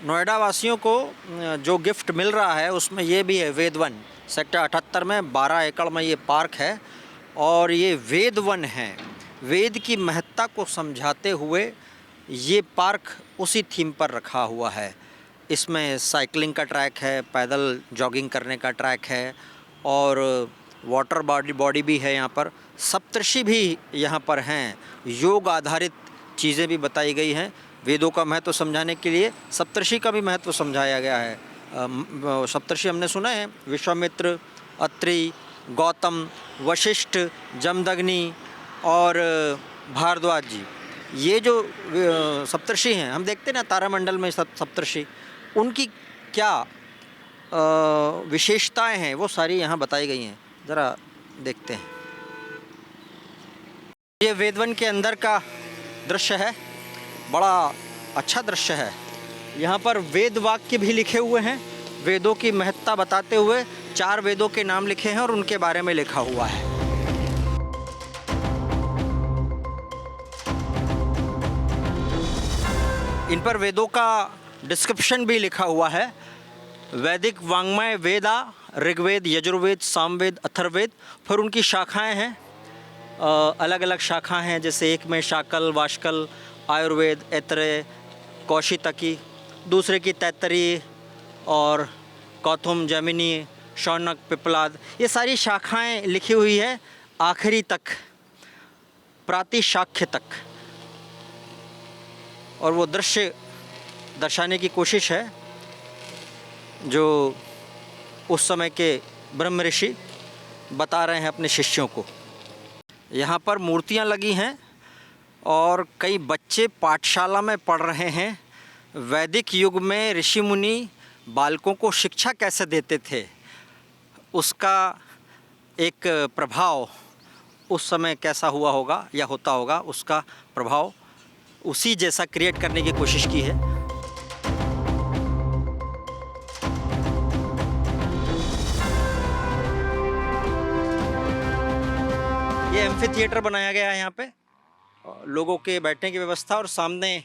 नोएडा वासियों को जो गिफ्ट मिल रहा है उसमें ये भी है वेदवन सेक्टर 78 में 12 एकड़ में ये पार्क है और ये वेदवन है। वेद की महत्ता को समझाते हुए ये पार्क उसी थीम पर रखा हुआ है। इसमें साइकिलिंग का ट्रैक है, पैदल जॉगिंग करने का ट्रैक है और वाटर बॉडी भी है। यहाँ पर सप्तर्षि भी यहाँ पर हैं। योग आधारित चीज़ें भी बताई गई हैं। वेदों का महत्व समझाने के लिए सप्तर्षि का भी महत्व समझाया गया है। सप्तर्षि हमने सुना है, विश्वामित्र, अत्रि, गौतम, वशिष्ठ, जमदग्नि और भारद्वाज जी। ये जो सप्तर्षि हैं, हम देखते हैं ना तारामंडल में सप्तर्षि, उनकी क्या विशेषताएं हैं वो सारी यहाँ बताई गई हैं। ज़रा देखते हैं। ये वेदवन के अंदर का दृश्य है, बड़ा अच्छा दृश्य है। यहाँ पर वेद वाक्य भी लिखे हुए हैं। वेदों की महत्ता बताते हुए 4 वेदों के नाम लिखे हैं और उनके बारे में लिखा हुआ है। इन पर वेदों का डिस्क्रिप्शन भी लिखा हुआ है। वैदिक वाङ्मय वेदा, ऋग्वेद, यजुर्वेद, सामवेद, अथर्ववेद। फिर उनकी शाखाएं हैं, अलग अलग शाखा हैं, जैसे एक में शाकल, वाशकल, आयुर्वेद, ऐत्रेय, कौशितकी, दूसरे की तैत्तरीय और कौथुम, जैमिनी, शौनक, पिप्पलाद। ये सारी शाखाएं लिखी हुई है आखिरी तक, प्रातिशाख्य तक। और वो दृश्य दर्शाने की कोशिश है जो उस समय के ब्रह्म ऋषि बता रहे हैं अपने शिष्यों को। यहाँ पर मूर्तियाँ लगी हैं और कई बच्चे पाठशाला में पढ़ रहे हैं। वैदिक युग में ऋषि मुनि बालकों को शिक्षा कैसे देते थे, उसका एक प्रभाव उस समय कैसा हुआ होगा या होता होगा, उसका प्रभाव उसी जैसा क्रिएट करने की कोशिश की है। ये एम्फी थिएटर बनाया गया है यहाँ पे, लोगों के बैठने की व्यवस्था, और सामने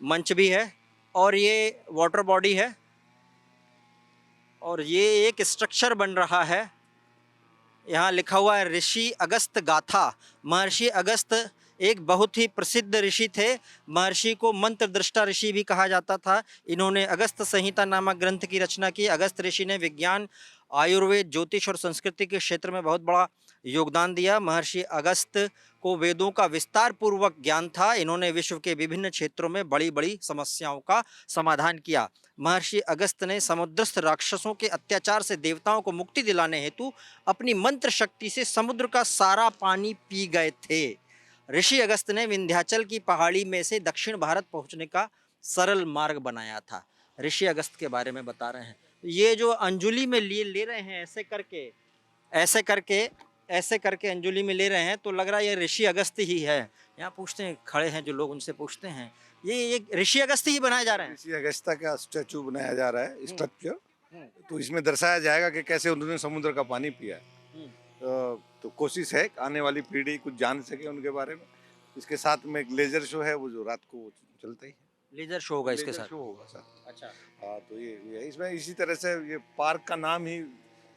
मंच भी है और ये वाटर बॉडी है और ये एक स्ट्रक्चर बन रहा है। यहाँ लिखा हुआ है ऋषि अगस्त गाथा। महर्षि अगस्त एक बहुत ही प्रसिद्ध ऋषि थे। महर्षि को मंत्र दृष्टा ऋषि भी कहा जाता था। इन्होंने अगस्त संहिता नामक ग्रंथ की रचना की। अगस्त ऋषि ने विज्ञान, आयुर्वेद, ज्योतिष और संस्कृति के क्षेत्र में बहुत बड़ा योगदान दिया। महर्षि अगस्त को वेदों का विस्तार पूर्वक ज्ञान था। इन्होंने विश्व के विभिन्न क्षेत्रों में बड़ी बड़ी समस्याओं का समाधान किया। महर्षि अगस्त ने समुद्रस्थ राक्षसों के अत्याचार से देवताओं को मुक्ति दिलाने हेतु अपनी मंत्र शक्ति से समुद्र का सारा पानी पी गए थे। ऋषि अगस्त ने विंध्याचल की पहाड़ी में से दक्षिण भारत पहुंचने का सरल मार्ग बनाया था। ऋषि अगस्त के बारे में बता रहे हैं। ये जो अंजुलि में ले रहे हैं, ऐसे करके अंजुलि में ले रहे हैं, तो लग रहा है ये ऋषि अगस्त ही है। यहाँ पूछते हैं, खड़े हैं जो लोग, उनसे पूछते हैं, ये ऋषि अगस्त ही बनाए जा रहे हैं? ऋषि अगस्ता का स्टैचू बनाया जा रहा है, स्ट्रक्चर। तो इसमें दर्शाया जाएगा कि कैसे उन्होंने समुद्र का पानी पिया। तो कोशिश है आने वाली पीढ़ी कुछ जान सके उनके बारे में। इसके साथ में एक लेजर शो है, वो जो रात को चलता ही है। लेजर शो होगा इसके साथ? शो होगा सर। अच्छा। हाँ, तो ये इसमें इसी तरह से ये पार्क का नाम ही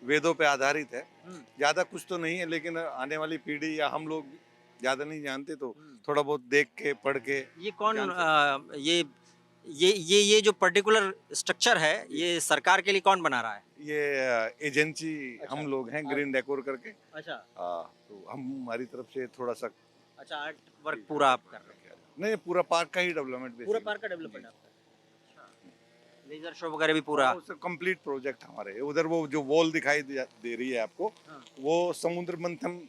वेदों पे आधारित है। ज्यादा कुछ तो नहीं है, लेकिन आने वाली पीढ़ी या हम लोग ज्यादा नहीं जानते, तो थोड़ा बहुत देख के पढ़ के। ये कौन ये जो पर्टिकुलर स्ट्रक्चर है, ये सरकार के लिए कौन बना रहा है? ये एजेंसी हम लोग हैं, ग्रीन डेकोर करके। अच्छा। तो हम हमारी तरफ से थोड़ा सा। अच्छा, आर्ट वर्क पूरा आप कर रहे हैं? नहीं, पूरा पार्क का ही डेवलपमेंट। पूरा पार्क का डेवलपमेंट आपका? अच्छा। लेजर शो वगैरह भी पूरा? कंप्लीट प्रोजेक्ट हमारे। उधर वो जो वॉल दिखाई दे रही है आपको, वो समुद्र मंथन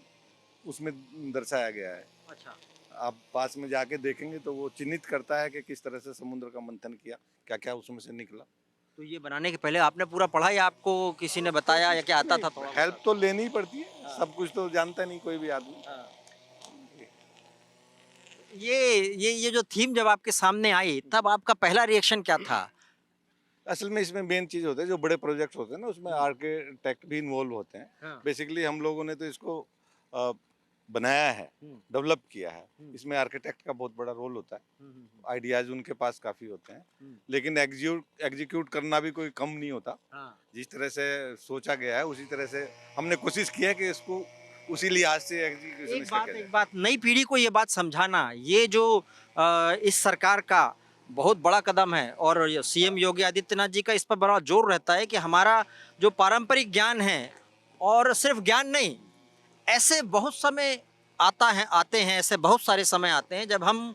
उसमें दर्शाया गया है। अच्छा। आप पास में जाके देखेंगे तो वो चिन्हित करता है कि किस तरह से समुद्र का मंथन किया, क्या क्या उसमें से निकला। तो ये बनाने के पहले आपने पूरा पढ़ा या आपको किसी ने बताया या क्या आता था? थोड़ा हेल्प तो लेनी ही पड़ती है, सब कुछ तो जानता नहीं कोई भी आदमी। ये जो थीम जब आपके सामने आई, तब आपका पहला रिएक्शन क्या था? असल में इसमें मेन चीज होता है, जो बड़े प्रोजेक्ट होते हैं ना, उसमें आर्किटेक्ट भी इन्वॉल्व होते हैं। बेसिकली हम लोगों ने तो इसको बनाया है, डेवलप किया है, इसमें आर्किटेक्ट का बहुत बड़ा रोल होता है। आइडियाज उनके पास काफी होते हैं, लेकिन एग्जीक्यूट करना भी कोई कम नहीं होता। जिस तरह से सोचा गया है उसी तरह से हमने कोशिश की है कि इसको उसी लिहाज से एग्जीक्यूशन इसका किया जाए। एक बात नई पीढ़ी को ये बात समझाना, ये जो इस सरकार का बहुत बड़ा कदम है और सीएम योगी आदित्यनाथ जी का इस पर बड़ा जोर रहता है कि हमारा जो पारंपरिक ज्ञान है, और सिर्फ ज्ञान नहीं, ऐसे बहुत समय आते हैं, ऐसे बहुत सारे समय आते हैं जब हम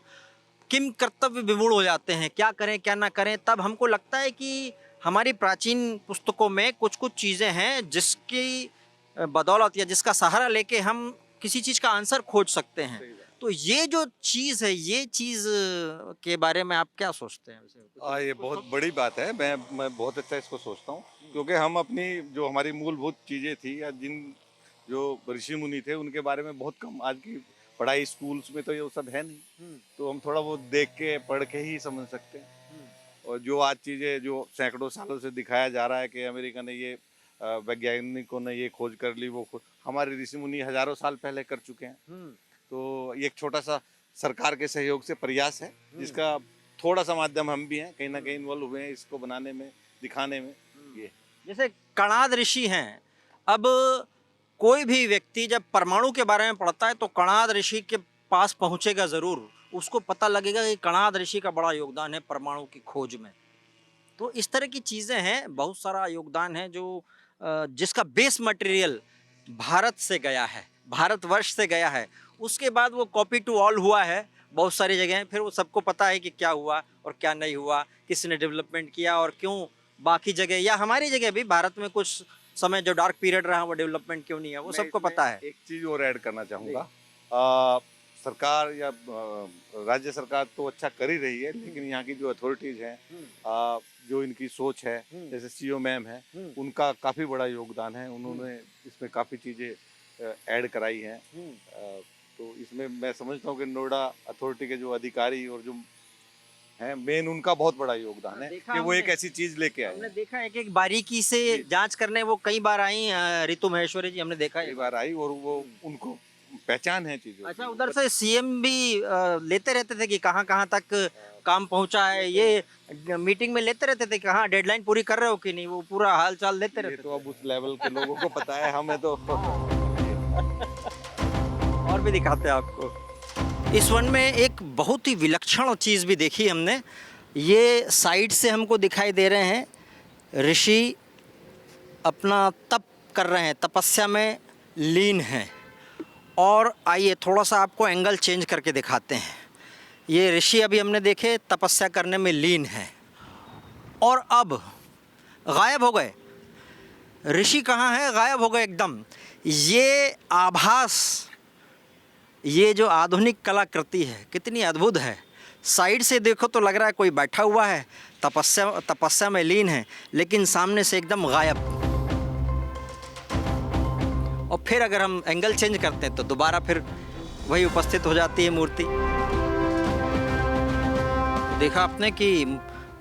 किम कर्तव्य विमूढ़ हो जाते हैं, क्या करें क्या ना करें। तब हमको लगता है कि हमारी प्राचीन पुस्तकों में कुछ कुछ चीज़ें हैं जिसकी बदौलत या जिसका सहारा लेके हम किसी चीज़ का आंसर खोज सकते हैं। तो ये जो चीज़ है, ये चीज़ के बारे में आप क्या सोचते हैं? ये बहुत बड़ी बात है। मैं बहुत अच्छा इसको सोचता हूँ, क्योंकि हम अपनी जो हमारी मूलभूत चीज़ें थी या जिन जो ऋषि मुनि थे उनके बारे में बहुत कम, आज की पढ़ाई स्कूल्स में तो ये सब है नहीं, तो हम थोड़ा बहुत देख के पढ़ के ही समझ सकते हैं। और जो आज चीज़ें जो सैकड़ों सालों से दिखाया जा रहा है कि अमेरिका ने ये वैज्ञानिकों ने ये खोज कर ली, वो खोज हमारे ऋषि मुनि हजारों साल पहले कर चुके हैं। तो ये एक छोटा सा सरकार के सहयोग से प्रयास है, जिसका थोड़ा सा माध्यम हम भी हैं, कहीं ना कहीं इन्वॉल्व हुए हैं इसको बनाने में, दिखाने में। ये जैसे कणाद ऋषि हैं, अब कोई भी व्यक्ति जब परमाणु के बारे में पढ़ता है तो कणाद ऋषि के पास पहुंचेगा ज़रूर, उसको पता लगेगा कि कणाद ऋषि का बड़ा योगदान है परमाणु की खोज में। तो इस तरह की चीज़ें हैं, बहुत सारा योगदान है जो जिसका बेस मटेरियल भारत से गया है, भारतवर्ष से गया है। उसके बाद वो कॉपी टू ऑल हुआ है बहुत सारी जगह, फिर वो सबको पता है कि क्या हुआ और क्या नहीं हुआ, किसने डेवलपमेंट किया और क्यों बाकी जगह या हमारी जगह भी भारत में कुछ समय जो डार्क पीरियड रहा वो डेवलपमेंट क्यों नहीं है, वो सबको पता है। एक चीज़ और ऐड करना चाहूँगा, सरकार या राज्य सरकार तो अच्छा कर ही रही है, लेकिन यहाँ की जो अथॉरिटीज हैं, जो इनकी सोच है, जैसे सीओ मैम है, उनका काफ़ी बड़ा योगदान है। उन्होंने इसमें काफ़ी चीज़ें ऐड कराई हैं। तो इसमें मैं समझता हूँ कि नोएडा अथॉरिटी के जो अधिकारी और जो हैं, मेन उनका बहुत बड़ा योगदान है कि वो एक ऐसी चीज़ लेके आए। हमने देखा है कि एक बारीकी से जांच करने वो कई बार आई, ऋतु महेश्वरी जी, हमने देखा है कई बार आई और वो उनको पहचान है चीज़ों। अच्छा, उधर से सीएम भी लेते रहते थे कि कहाँ कहाँ तक काम पहुँचा है, ये मीटिंग में लेते रहते थे, कहाँ डेडलाइन पूरी कर रहे हो कि नहीं, वो पूरा हाल चाल लेते रहते थे। तो अब उस लेवल के लोगों को पता है, हमें तो और भी दिखाते हैं आपको। इस वन में एक बहुत ही विलक्षण चीज़ भी देखी हमने, ये साइड से हमको दिखाई दे रहे हैं ऋषि अपना तप कर रहे हैं, तपस्या में लीन हैं। और आइए थोड़ा सा आपको एंगल चेंज करके दिखाते हैं। ये ऋषि अभी हमने देखे तपस्या करने में लीन हैं और अब गायब हो गए। ऋषि कहाँ हैं? गायब हो गए एकदम। ये आभास, ये जो आधुनिक कलाकृति है कितनी अद्भुत है। साइड से देखो तो लग रहा है कोई बैठा हुआ है, तपस्या में लीन है, लेकिन सामने से एकदम गायब। और फिर अगर हम एंगल चेंज करते हैं तो दोबारा फिर वही उपस्थित हो जाती है मूर्ति। देखा आपने कि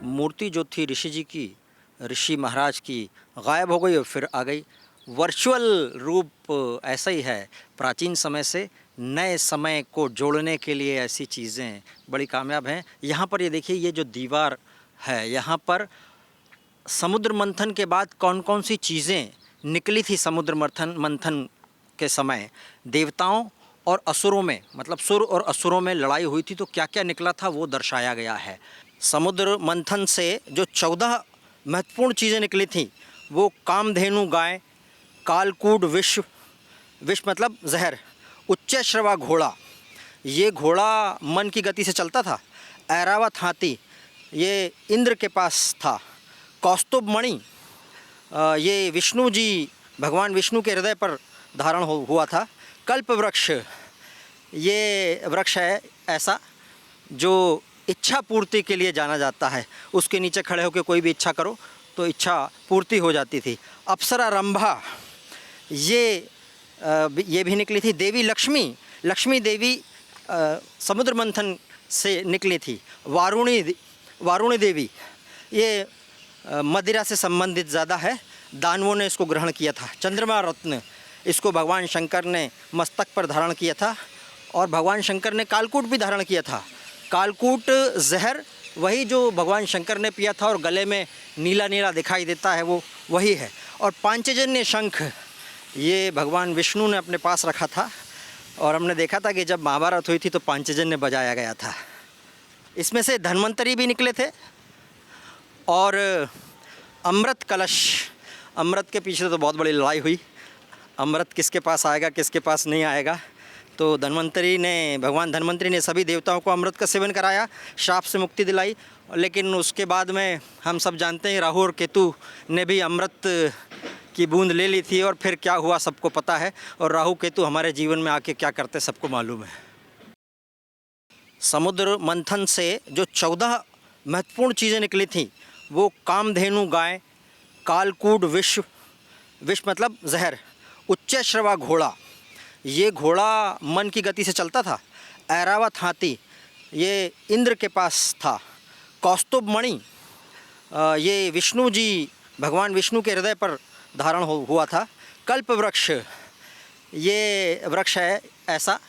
मूर्ति जो थी ऋषि जी की, ऋषि महाराज की, गायब हो गई और फिर आ गई। वर्चुअल रूप ऐसा ही है, प्राचीन समय से नए समय को जोड़ने के लिए ऐसी चीज़ें बड़ी कामयाब हैं। यहाँ पर ये देखिए, ये जो दीवार है, यहाँ पर समुद्र मंथन के बाद कौन कौन सी चीज़ें निकली थी समुद्र मंथन के समय, देवताओं और असुरों में, मतलब सुर और असुरों में लड़ाई हुई थी तो क्या क्या निकला था वो दर्शाया गया है। समुद्र मंथन से जो 14 महत्वपूर्ण चीज़ें निकली थी वो कामधेनु गाय, कालकूट विष मतलब जहर, उच्चैश्रवा घोड़ा, ये घोड़ा मन की गति से चलता था, ऐरावत हाथी ये इंद्र के पास था, कौस्तुभ मणि ये विष्णु जी, भगवान विष्णु के हृदय पर धारण हुआ था, कल्प वृक्ष ये वृक्ष है ऐसा जो इच्छा पूर्ति के लिए जाना जाता है, उसके नीचे खड़े होकर कोई भी इच्छा करो तो इच्छा पूर्ति हो जाती थी। अप्सरा रंभा ये भी निकली थी। देवी लक्ष्मी देवी समुद्र मंथन से निकली थी। वारुणी देवी ये मदिरा से संबंधित ज़्यादा है, दानवों ने इसको ग्रहण किया था। चंद्रमा रत्न इसको भगवान शंकर ने मस्तक पर धारण किया था और भगवान शंकर ने कालकूट भी धारण किया था। कालकूट जहर वही जो भगवान शंकर ने पिया था और गले में नीला नीला दिखाई देता है वो वही है। और पांचजन्य शंख ये भगवान विष्णु ने अपने पास रखा था और हमने देखा था कि जब महाभारत हुई थी तो पांचजन्य बजाया गया था। इसमें से धन्वंतरी भी निकले थे और अमृत कलश, अमृत के पीछे तो बहुत बड़ी लड़ाई हुई, अमृत किसके पास आएगा किसके पास नहीं आएगा। तो भगवान धन्वंतरी ने सभी देवताओं को अमृत का सेवन कराया, शाप से मुक्ति दिलाई। लेकिन उसके बाद में हम सब जानते हैं राहु और केतु ने भी अमृत की बूंद ले ली थी और फिर क्या हुआ सबको पता है। और राहु केतु हमारे जीवन में आके क्या करते सबको मालूम है। समुद्र मंथन से जो 14 महत्वपूर्ण चीज़ें निकली थीं वो कामधेनु गाय, कालकूट विष मतलब जहर, उच्चैश्रवा घोड़ा, ये घोड़ा मन की गति से चलता था। ऐरावत हाथी ये इंद्र के पास था। कौस्तुभ मणि ये विष्णु जी भगवान विष्णु के हृदय पर धारण हुआ था। कल्प वृक्ष ये वृक्ष है ऐसा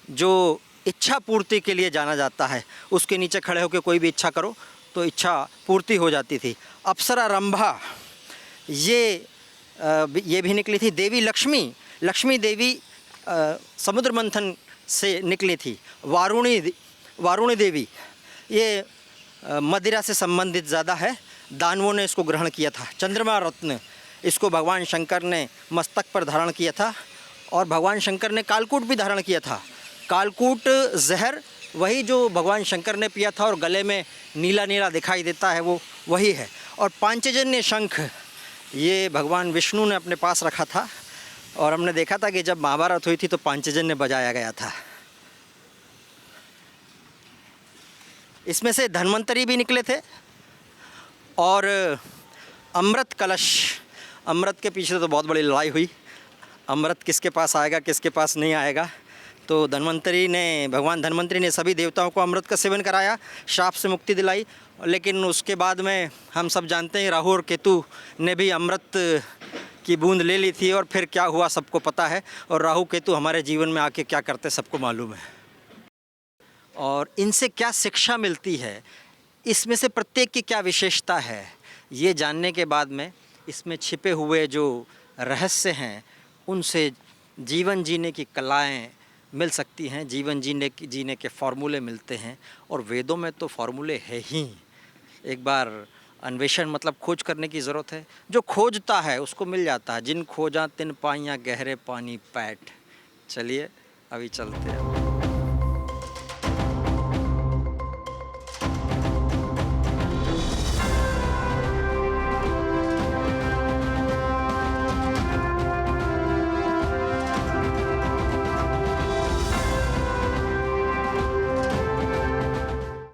जो इच्छा पूर्ति के लिए जाना जाता है, उसके नीचे खड़े होकर कोई भी इच्छा करो तो इच्छा पूर्ति हो जाती थी। अप्सरा रंभा ये भी निकली थी। देवी लक्ष्मी देवी समुद्र मंथन से निकली थी। वारुणी देवी ये मदिरा से संबंधित ज़्यादा है, दानवों ने इसको ग्रहण किया था। चंद्रमा रत्न इसको भगवान शंकर ने मस्तक पर धारण किया था और भगवान शंकर ने कालकूट भी धारण किया था। कालकूट जहर वही जो भगवान शंकर ने पिया था और गले में नीला नीला दिखाई देता है वो वही है। और पांचजन्य शंख ये भगवान विष्णु ने अपने पास रखा था और हमने देखा था कि जब महाभारत हुई थी तो पांचजन्य बजाया गया था। इसमें से धन्वंतरी भी निकले थे और अमृत कलश, अमृत के पीछे तो बहुत बड़ी लड़ाई हुई, अमृत किसके पास आएगा किसके पास नहीं आएगा। तो भगवान धन्वंतरी ने सभी देवताओं को अमृत का सेवन कराया, शाप से मुक्ति दिलाई। लेकिन उसके बाद में हम सब जानते हैं राहु और केतु ने भी अमृत की बूंद ले ली थी और फिर क्या हुआ सबको पता है। और राहु केतु हमारे जीवन में आके क्या करते सबको मालूम है। और इनसे क्या शिक्षा मिलती है, इसमें से प्रत्येक की क्या विशेषता है, ये जानने के बाद में इसमें छिपे हुए जो रहस्य हैं उनसे जीवन जीने की कलाएं मिल सकती हैं, जीवन जीने के फॉर्मूले मिलते हैं। और वेदों में तो फॉर्मूले है ही, एक बार अन्वेषण मतलब खोज करने की ज़रूरत है। जो खोजता है उसको मिल जाता है। जिन खोजा तिन पाइयाँ गहरे पानी पैठ। चलिए अभी चलते हैं।